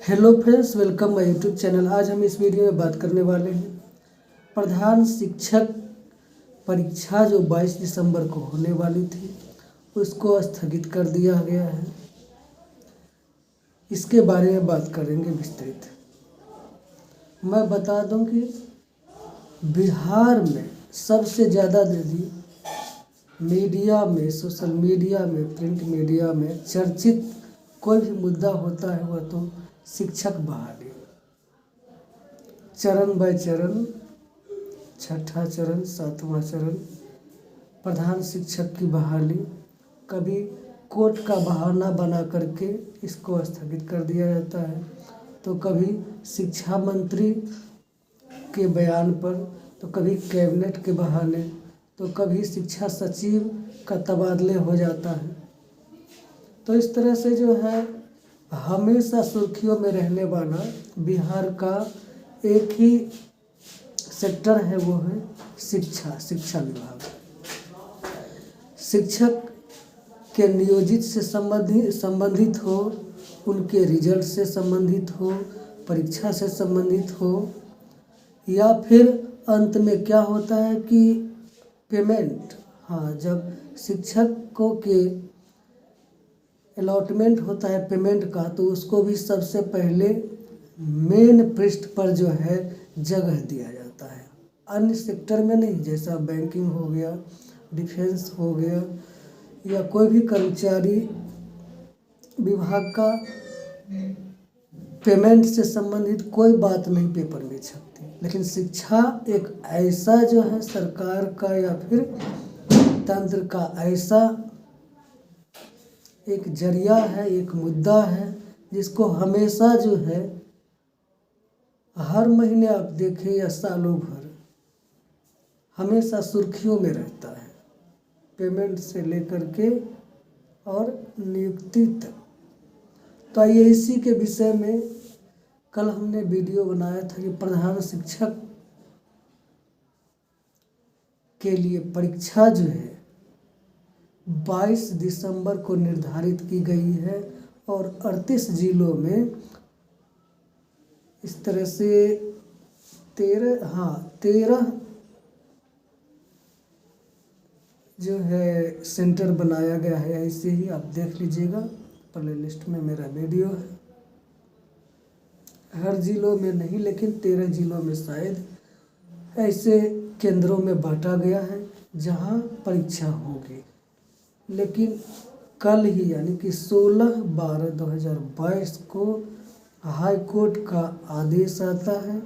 Hello friends, welcome my YouTube channel. आज हम इस वीडियो में बात करने वाले हैं प्रधान शिक्षक परीक्षा जो 22 दिसंबर को होने वाली थी उसको स्थगित कर दिया गया है। इसके बारे में बात करेंगे विस्तृत। मैं बता दूं कि बिहार में सबसे ज़्यादा यदि मीडिया में, सोशल मीडिया में, प्रिंट मीडिया में चर्चित कोई भी मुद्दा होता है वह तो शिक्षक बहाली। चरण बाय चरण, छठा चरण, सातवां चरण, प्रधान शिक्षक की बहाली। कभी कोर्ट का बहाना बना करके इसको स्थगित कर दिया जाता है, तो कभी शिक्षा मंत्री के बयान पर, तो कभी कैबिनेट के बहाने, तो कभी शिक्षा सचिव का तबादले हो जाता है। तो इस तरह से जो है हमेशा सुर्खियों में रहने वाला बिहार का एक ही सेक्टर है, वो है शिक्षा विभाग। शिक्षक के नियोजित से संबंधित हो, उनके रिजल्ट से संबंधित हो, परीक्षा से संबंधित हो, या फिर अंत में क्या होता है कि पेमेंट, जब शिक्षकों के अलॉटमेंट होता है पेमेंट का, तो उसको भी सबसे पहले मेन पृष्ठ पर जो है जगह दिया जाता है। अन्य सेक्टर में नहीं, जैसा बैंकिंग हो गया, डिफेंस हो गया, या कोई भी कर्मचारी विभाग का पेमेंट से संबंधित कोई बात नहीं पेपर में छपती। लेकिन शिक्षा एक ऐसा जो है सरकार का या फिर तंत्र का ऐसा एक जरिया है, एक मुद्दा है, जिसको हमेशा जो है हर महीने आप देखें या सालों भर हमेशा सुर्खियों में रहता है, पेमेंट से लेकर के और नियुक्ति तक। तो आइए इसी के विषय में कल हमने वीडियो बनाया था कि प्रधान शिक्षक के लिए परीक्षा जो है 22 दिसंबर को निर्धारित की गई है और 38 जिलों में इस तरह से 13 जो है सेंटर बनाया गया है। ऐसे ही आप देख लीजिएगा, प्ले लिस्ट में मेरा वीडियो है। हर जिलों में नहीं, लेकिन 13 जिलों में शायद ऐसे केंद्रों में बांटा गया है जहां परीक्षा होगी। लेकिन कल ही यानी कि 16/12/2022 को हाई कोर्ट का आदेश आता है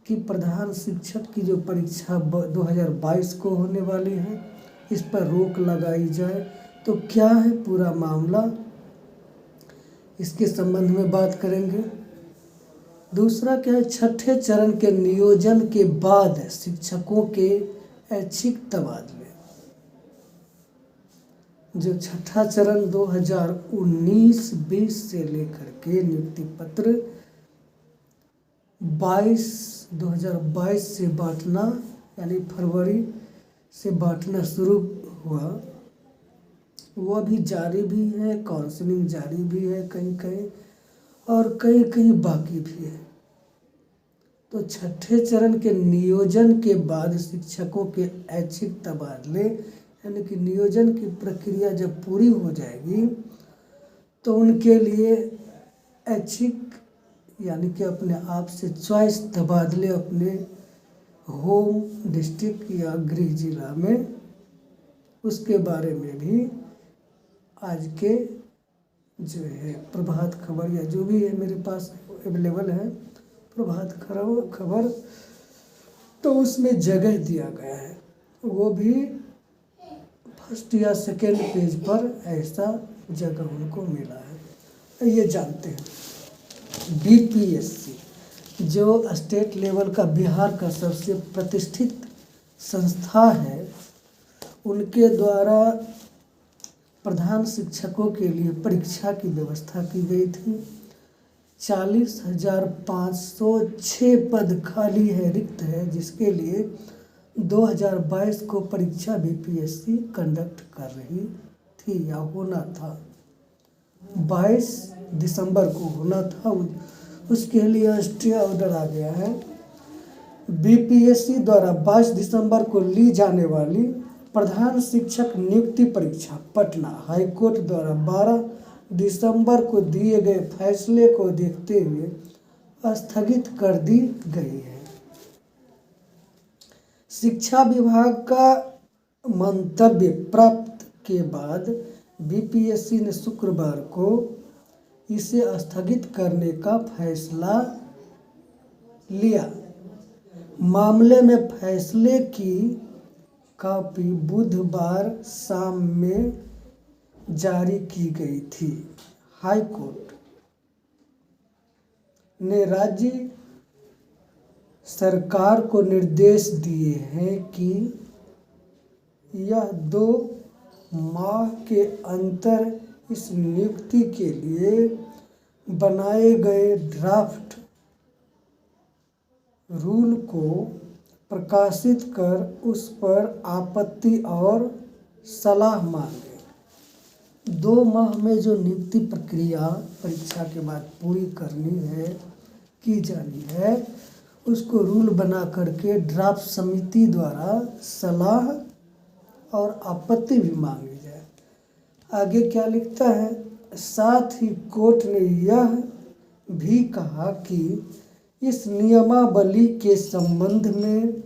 कि प्रधान शिक्षक की जो परीक्षा 2022 को होने वाली है इस पर रोक लगाई जाए। तो क्या है पूरा मामला, इसके संबंध में बात करेंगे। दूसरा क्या है, छठे चरण के नियोजन के बाद शिक्षकों के ऐच्छिक तबादले। जो छठा चरण 2019-20 से लेकर के नियुक्ति पत्र 2022 से बांटना, यानी फरवरी से बांटना शुरू हुआ, वह भी जारी भी है, काउंसलिंग जारी भी है कहीं कहीं, और कहीं कहीं बाकी भी है। तो छठे चरण के नियोजन के बाद शिक्षकों के ऐच्छिक तबादले, यानी कि नियोजन की प्रक्रिया जब पूरी हो जाएगी तो उनके लिए ऐच्छिक यानी कि अपने आप से चॉइस तबादले अपने होम डिस्ट्रिक्ट या गृह जिला में, उसके बारे में भी आज के जो है प्रभात खबर या जो भी है मेरे पास अवेलेबल है प्रभात खबर, तो उसमें जगह दिया गया है। वो भी फर्स्ट या सेकेंड पेज पर ऐसा जगह उनको मिला है। ये जानते हैं बीपीएससी जो स्टेट लेवल का बिहार का सबसे प्रतिष्ठित संस्था है, उनके द्वारा प्रधान शिक्षकों के लिए परीक्षा की व्यवस्था की गई थी। 40,506 पद खाली है, रिक्त है, जिसके लिए 2022 को परीक्षा बीपीएससी कंडक्ट कर रही थी या होना था। 22 दिसंबर को होना था, उसके लिए स्टे ऑर्डर आ गया है। बीपीएससी द्वारा 22 दिसंबर को ली जाने वाली प्रधान शिक्षक नियुक्ति परीक्षा पटना हाईकोर्ट द्वारा 12 दिसंबर को दिए गए फैसले को देखते हुए स्थगित कर दी गई है। शिक्षा विभाग का मंतव्य प्राप्त के बाद बीपीएससी ने शुक्रवार को इसे स्थगित करने का फैसला लिया। मामले में फैसले की कॉपी बुधवार शाम में जारी की गई थी। हाईकोर्ट ने राज्य सरकार को निर्देश दिए हैं कि यह 2 माह के अंतर इस नियुक्ति के लिए बनाए गए ड्राफ्ट रूल को प्रकाशित कर उस पर आपत्ति और सलाह मांगे। 2 माह में जो नियुक्ति प्रक्रिया परीक्षा के बाद पूरी करनी है, की जानी है, उसको रूल बना करके ड्राफ्ट समिति द्वारा सलाह और आपत्ति भी मांगी जाए। आगे क्या लिखता है, साथ ही कोर्ट ने यह भी कहा कि इस नियमावली के संबंध में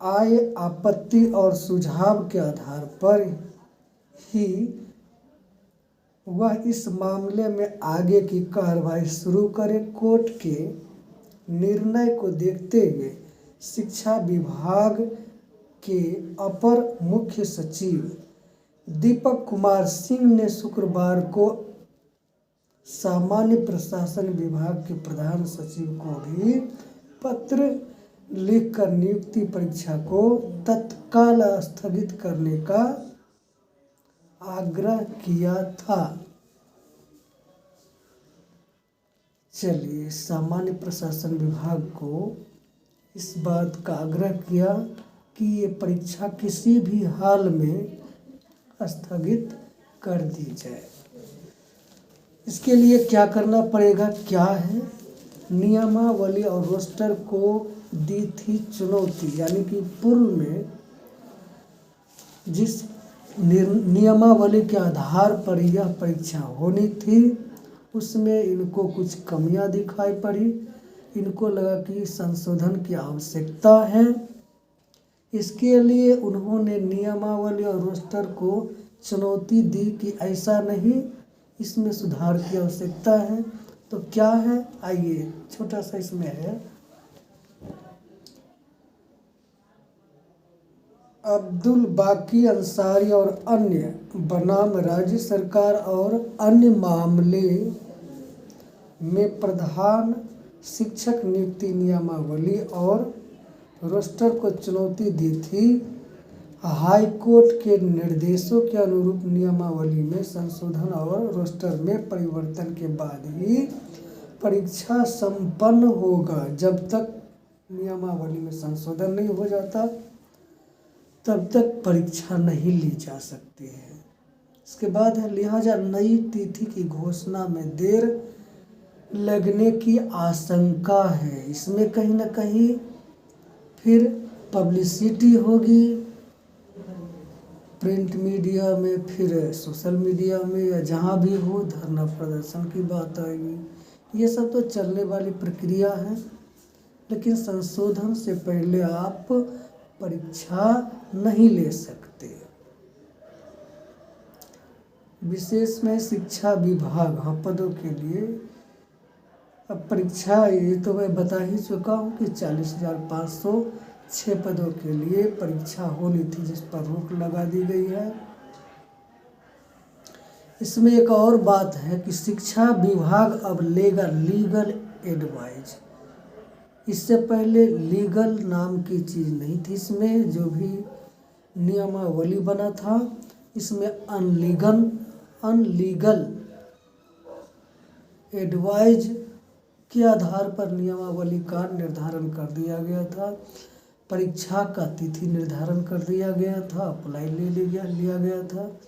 आए आपत्ति और सुझाव के आधार पर ही वह इस मामले में आगे की कार्रवाई शुरू करे। कोर्ट के निर्णय को देखते हुए शिक्षा विभाग के अपर मुख्य सचिव दीपक कुमार सिंह ने शुक्रवार को सामान्य प्रशासन विभाग के प्रधान सचिव को भी पत्र लिखकर नियुक्ति परीक्षा को तत्काल स्थगित करने का आग्रह किया था। चलिए, सामान्य प्रशासन विभाग को इस बात का आग्रह किया कि ये परीक्षा किसी भी हाल में स्थगित कर दी जाए। इसके लिए क्या करना पड़ेगा, क्या है, नियमावली और रोस्टर को दी थी चुनौती, यानी कि पूर्व में जिस नियमावली के आधार पर यह परीक्षा होनी थी उसमें इनको कुछ कमियां दिखाई पड़ी। इनको लगा कि संशोधन की आवश्यकता है। इसके लिए उन्होंने नियमावली और रोस्टर को चुनौती दी कि ऐसा नहीं, इसमें सुधार की आवश्यकता है। तो क्या है, आइए, छोटा सा इसमें है, अब्दुल बाकी अंसारी और अन्य बनाम राज्य सरकार और अन्य मामले में प्रधान शिक्षक नियुक्ति नियमावली और रोस्टर को चुनौती दी थी। हाई कोर्ट के निर्देशों के अनुरूप नियमावली में संशोधन और रोस्टर में परिवर्तन के बाद ही परीक्षा संपन्न होगा। जब तक नियमावली में संशोधन नहीं हो जाता तब तक परीक्षा नहीं ली जा सकती है। इसके बाद है, लिहाजा नई तिथि की घोषणा में देर लगने की आशंका है। इसमें कहीं ना कहीं फिर पब्लिसिटी होगी, प्रिंट मीडिया में, फिर सोशल मीडिया में, या जहाँ भी हो धरना प्रदर्शन की बात आएगी। ये सब तो चलने वाली प्रक्रिया है, लेकिन संशोधन से पहले आप परीक्षा नहीं ले सकते। विशेष में शिक्षा विभाग पदों के लिए अब परीक्षा, ये तो मैं बता ही चुका हूँ कि 40,506 पदों के लिए परीक्षा होनी थी, जिस पर रोक लगा दी गई है। इसमें एक और बात है कि शिक्षा विभाग अब लेगा लीगल एडवाइज। इससे पहले लीगल नाम की चीज़ नहीं थी इसमें, जो भी नियमावली बना था इसमें अनलीगल एडवाइज के आधार पर नियमावली का निर्धारण कर दिया गया था। परीक्षा का तिथि निर्धारण कर दिया गया था, अप्लाई लिया गया था।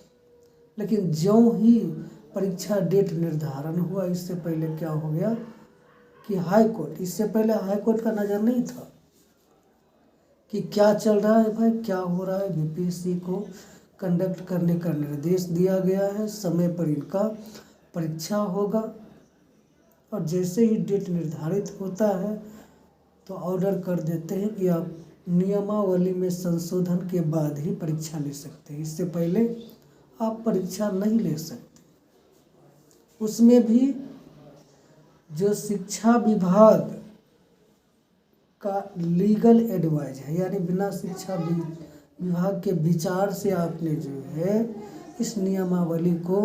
लेकिन ज्यों ही परीक्षा डेट निर्धारण हुआ। इससे पहले क्या हो गया कि हाई कोर्ट, इससे पहले हाई कोर्ट का नज़र नहीं था कि क्या चल रहा है भाई, क्या हो रहा है। बीपीएससी को कंडक्ट करने का निर्देश दिया गया है, समय पर इनका परीक्षा होगा और जैसे ही डेट निर्धारित होता है तो ऑर्डर कर देते हैं कि आप नियमावली में संशोधन के बाद ही परीक्षा ले सकते हैं, इससे पहले आप परीक्षा नहीं ले सकते। उसमें भी जो शिक्षा विभाग का लीगल एडवाइज है, यानी बिना शिक्षा विभाग के विचार से आपने जो है इस नियमावली को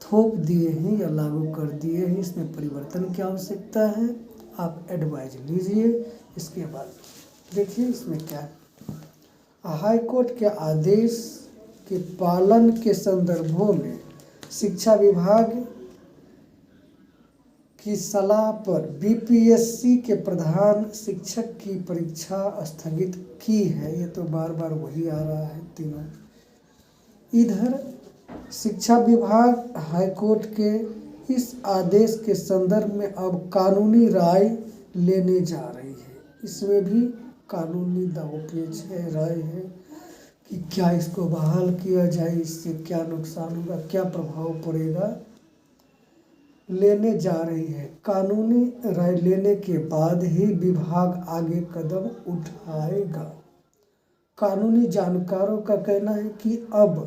थोप दिए हैं या लागू कर दिए हैं, इसमें परिवर्तन की आवश्यकता है। आप एडवाइज लीजिए। इसके बाद देखिए इसमें क्या है। हाई कोर्ट के आदेश के पालन के संदर्भों में शिक्षा विभाग की सलाह पर बीपीएससी के प्रधान शिक्षक की परीक्षा स्थगित की है। ये तो बार बार वही आ रहा है तीनों। इधर शिक्षा विभाग हाईकोर्ट के इस आदेश के संदर्भ में अब कानूनी राय लेने जा रही है। इसमें भी कानूनी दांवपेच है, राय है कि क्या इसको बहाल किया जाए, इससे क्या नुकसान होगा, क्या प्रभाव पड़ेगा, लेने जा रही है। कानूनी राय लेने के बाद ही विभाग आगे कदम उठाएगा। कानूनी जानकारों का कहना है कि अब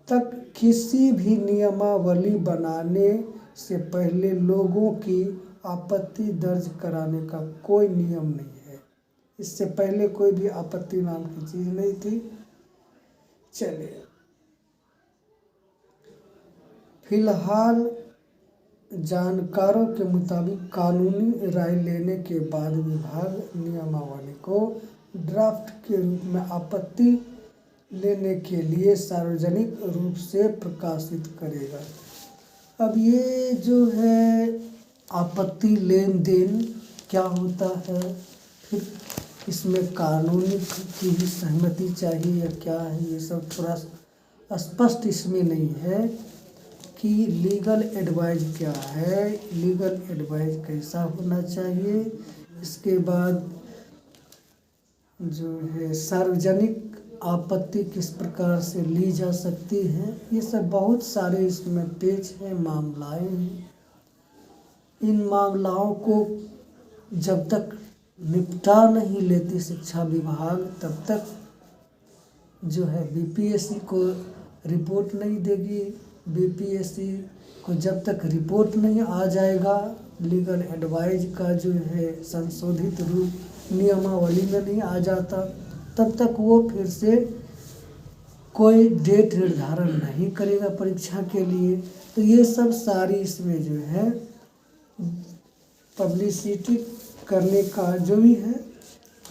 तक किसी भी नियमावली बनाने से पहले लोगों की आपत्ति दर्ज कराने का कोई नियम नहीं है। इससे पहले कोई भी आपत्ति नाम की चीज़ नहीं थी। चलिए, फिलहाल जानकारों के मुताबिक कानूनी राय लेने के बाद विभाग नियमावली को ड्राफ्ट के रूप में आपत्ति लेने के लिए सार्वजनिक रूप से प्रकाशित करेगा। अब ये जो है आपत्ति लेन देन क्या होता है, फिर इसमें कानूनी की भी सहमति चाहिए या क्या है, ये सब थोड़ा स्पष्ट इसमें नहीं है कि लीगल एडवाइज क्या है, लीगल एडवाइज कैसा होना चाहिए। इसके बाद जो है सार्वजनिक आपत्ति किस प्रकार से ली जा सकती है, ये सब बहुत सारे इसमें पेच हैं, मामलाएं हैं। इन मामलाओं को जब तक निपटा नहीं लेती शिक्षा विभाग तब तक जो है बीपीएससी को रिपोर्ट नहीं देगी। बीपीएससी को जब तक रिपोर्ट नहीं आ जाएगा, लीगल एडवाइज का जो है संशोधित रूप नियमावली में नहीं आ जाता, तब तक वो फिर से कोई डेट निर्धारण नहीं करेगा परीक्षा के लिए। तो ये सब सारी इसमें जो है पब्लिसिटी करने का जो भी है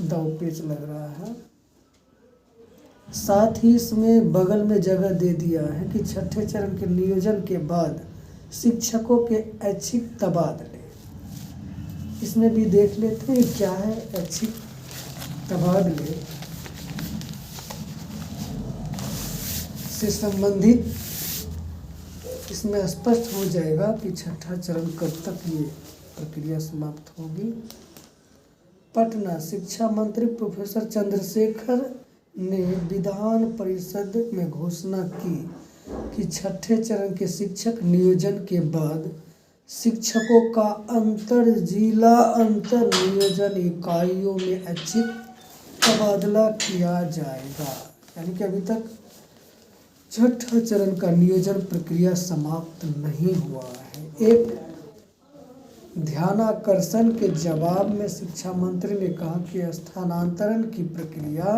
दांवपेच लग रहा है। साथ ही इसमें बगल में जगह दे दिया है कि छठे चरण के नियोजन के बाद शिक्षकों के ऐच्छिक तबादले। इसमें भी देख लेते हैं क्या है ऐच्छिक तबादले से संबंधित। इसमें स्पष्ट हो जाएगा कि छठा चरण कब तक ये प्रक्रिया समाप्त होगी। पटना शिक्षा मंत्री प्रोफेसर चंद्रशेखर ने विधान परिषद में घोषणा की कि छठे चरण के शिक्षक नियोजन के बाद शिक्षकों का अंतर जिला अंतर नियोजन इकाइयों में ऐच्छिक तबादला किया जाएगा। यानी कि अभी तक छठा चरण का नियोजन प्रक्रिया समाप्त नहीं हुआ है। एक ध्यानाकर्षण के जवाब में शिक्षा मंत्री ने कहा कि स्थानांतरण की प्रक्रिया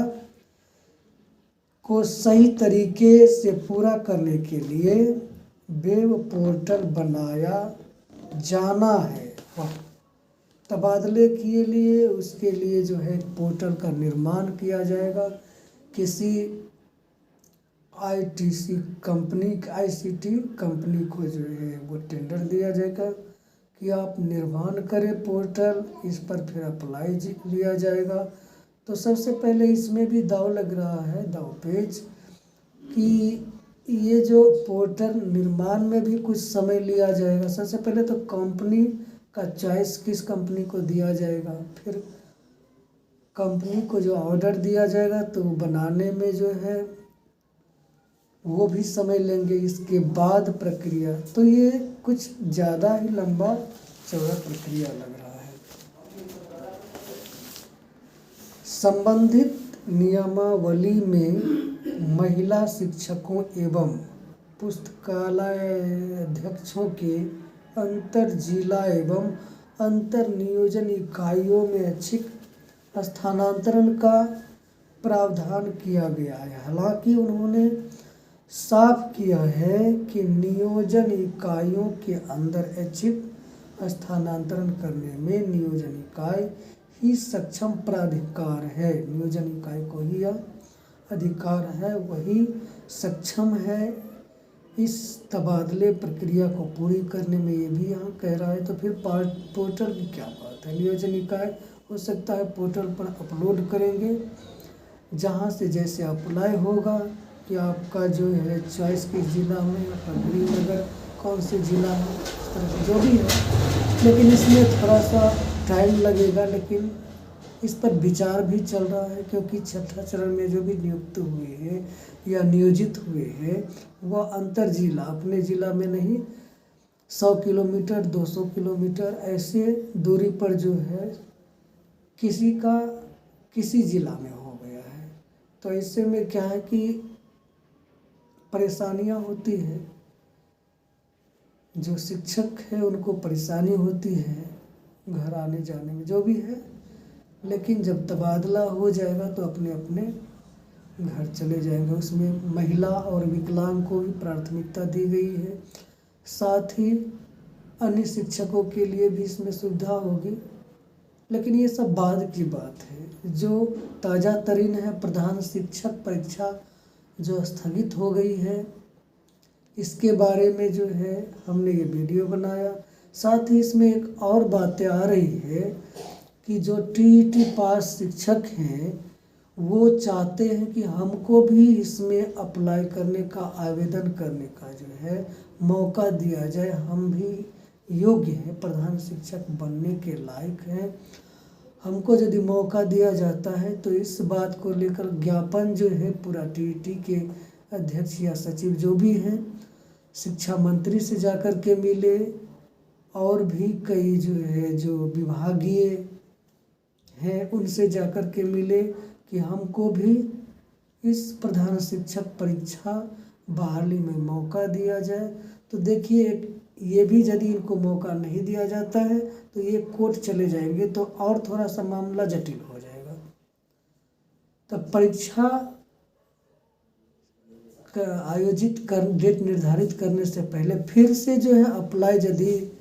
को सही तरीके से पूरा करने के लिए वेब पोर्टल बनाया जाना है। तबादले के लिए उसके लिए जो है पोर्टल का निर्माण किया जाएगा। किसी आईसीटी कंपनी को जो है वो टेंडर दिया जाएगा कि आप निर्माण करें पोर्टल, इस पर फिर अप्लाई लिया जाएगा। तो सबसे पहले इसमें भी दाव लग रहा है, दावपेच, कि ये जो पोर्टल निर्माण में भी कुछ समय लिया जाएगा। सबसे पहले तो कंपनी का चॉइस किस कंपनी को दिया जाएगा, फिर कंपनी को जो ऑर्डर दिया जाएगा तो बनाने में जो है वो भी समय लेंगे। इसके बाद प्रक्रिया, तो ये कुछ ज़्यादा ही लंबा चौड़ा प्रक्रिया लग रहा है। संबंधित नियमावली में महिला शिक्षकों एवं पुस्तकालय अध्यक्षों के अंतर जिला एवं अंतर नियोजन इकाइयों में ऐच्छिक स्थानांतरण का प्रावधान किया गया है। हालांकि उन्होंने साफ किया है कि नियोजन इकाइयों के अंदर ऐच्छिक स्थानांतरण करने में नियोजन इकाई ही सक्षम प्राधिकार है। नियोजन इकाई को ही यह अधिकार है, वही सक्षम है इस तबादले प्रक्रिया को पूरी करने में, ये भी यहाँ कह रहा है। तो फिर पोर्टल की क्या बात है। नियोजन इकाई हो सकता है पोर्टल पर अपलोड करेंगे, जहाँ से जैसे अप्लाई होगा कि आपका जो है चॉइस किस जिला में, आपका गृह नगर कौन से जिला है, इस तरह से जो भी है। लेकिन इसमें थोड़ा सा टाइम लगेगा, लेकिन इस पर विचार भी चल रहा है, क्योंकि छठा चरण में जो भी नियुक्त हुए हैं या नियोजित हुए हैं वह अंतर जिला, अपने जिला में नहीं, 100 किलोमीटर 200 किलोमीटर ऐसे दूरी पर जो है किसी का किसी जिला में हो गया है। तो इससे में क्या है कि परेशानियां होती है, जो शिक्षक है उनको परेशानी होती है घर आने जाने में, जो भी है। लेकिन जब तबादला हो जाएगा तो अपने अपने घर चले जाएंगे। उसमें महिला और विकलांग को भी प्राथमिकता दी गई है, साथ ही अन्य शिक्षकों के लिए भी इसमें सुविधा होगी। लेकिन ये सब बाद की बात है। जो ताज़ा तरीन है, प्रधान शिक्षक परीक्षा जो स्थगित हो गई है, इसके बारे में जो है हमने ये वीडियो बनाया। साथ ही इसमें एक और बातें आ रही है कि जो टीईटी पास शिक्षक हैं वो चाहते हैं कि हमको भी इसमें अप्लाई करने का, आवेदन करने का जो है मौका दिया जाए। हम भी योग्य हैं, प्रधान शिक्षक बनने के लायक हैं। हमको यदि मौका दिया जाता है तो इस बात को लेकर ज्ञापन जो है पूरा टीईटी के अध्यक्ष या सचिव जो भी हैं, शिक्षा मंत्री से जाकर के मिले, और भी कई जो है जो विभागीय हैं उनसे जाकर के मिले कि हमको भी इस प्रधान शिक्षक परीक्षा बहाली में मौका दिया जाए। तो देखिए, ये भी यदि इनको मौका नहीं दिया जाता है तो ये कोर्ट चले जाएंगे, तो और थोड़ा सा मामला जटिल हो जाएगा। तो परीक्षा का आयोजित कर डेट निर्धारित करने से पहले फिर से जो है अप्लाई यदि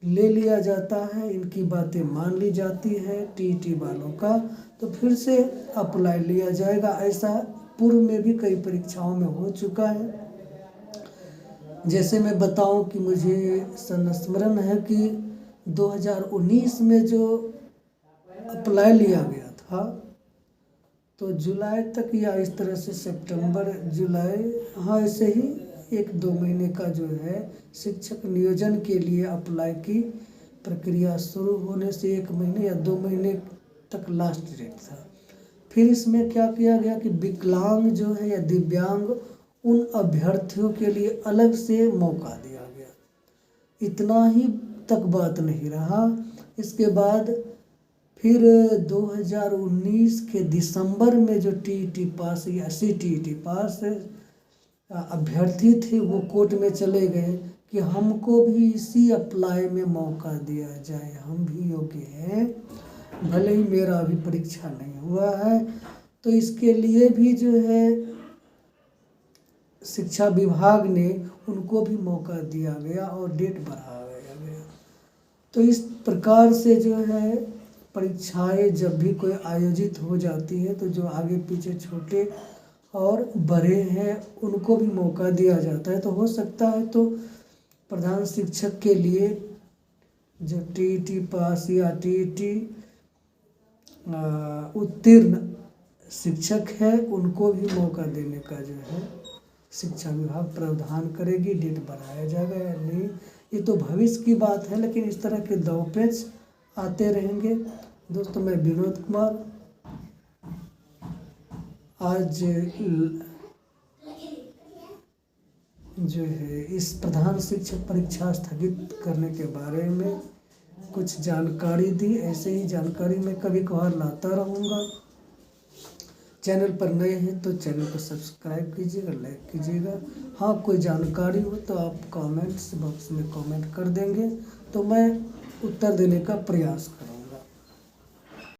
ले लिया जाता है, इनकी बातें मान ली जाती है टीईटी वालों का, तो फिर से अप्लाई लिया जाएगा। ऐसा पूर्व में भी कई परीक्षाओं में हो चुका है। जैसे मैं बताऊं कि मुझे संस्मरण है कि 2019 में जो अप्लाई लिया गया था, तो जुलाई तक या इस तरह से सितंबर जुलाई, हाँ ऐसे ही 1-2 महीने का जो है शिक्षक नियोजन के लिए अप्लाई की प्रक्रिया शुरू होने से 1 महीने या 2 महीने तक लास्ट डेट था। फिर इसमें क्या किया गया कि विकलांग जो है या दिव्यांग उन अभ्यर्थियों के लिए अलग से मौका दिया गया। इतना ही तक बात नहीं रहा। इसके बाद फिर 2019 के दिसंबर में जो टीईटी पास या सीटीईटी पास अभ्यर्थी थे वो कोर्ट में चले गए कि हमको भी इसी अप्लाई में मौका दिया जाए, हम भी योग्य हैं, भले ही मेरा अभी परीक्षा नहीं हुआ है। तो इसके लिए भी जो है शिक्षा विभाग ने उनको भी मौका दिया गया और डेट बढ़ाया गया। तो इस प्रकार से जो है परीक्षाएं जब भी कोई आयोजित हो जाती है तो जो आगे पीछे छोटे और बड़े हैं उनको भी मौका दिया जाता है। तो हो सकता है तो प्रधान शिक्षक के लिए जो टीईटी पास या टीईटी उत्तीर्ण शिक्षक है उनको भी मौका देने का जो है शिक्षा विभाग प्रावधान करेगी, डेट बढ़ाया जाएगा या नहीं, ये तो भविष्य की बात है, लेकिन इस तरह के दांवपेच आते रहेंगे। दोस्तों, मैं विनोद कुमार आज जो है इस प्रधान शिक्षक परीक्षा स्थगित करने के बारे में कुछ जानकारी दी। ऐसे ही जानकारी मैं कभी कभार लाता रहूँगा। चैनल पर नए हैं तो चैनल को सब्सक्राइब कीजिएगा, लाइक कीजिएगा। हाँ, कोई जानकारी हो तो आप कमेंट्स बॉक्स में कमेंट कर देंगे तो मैं उत्तर देने का प्रयास करूँगा।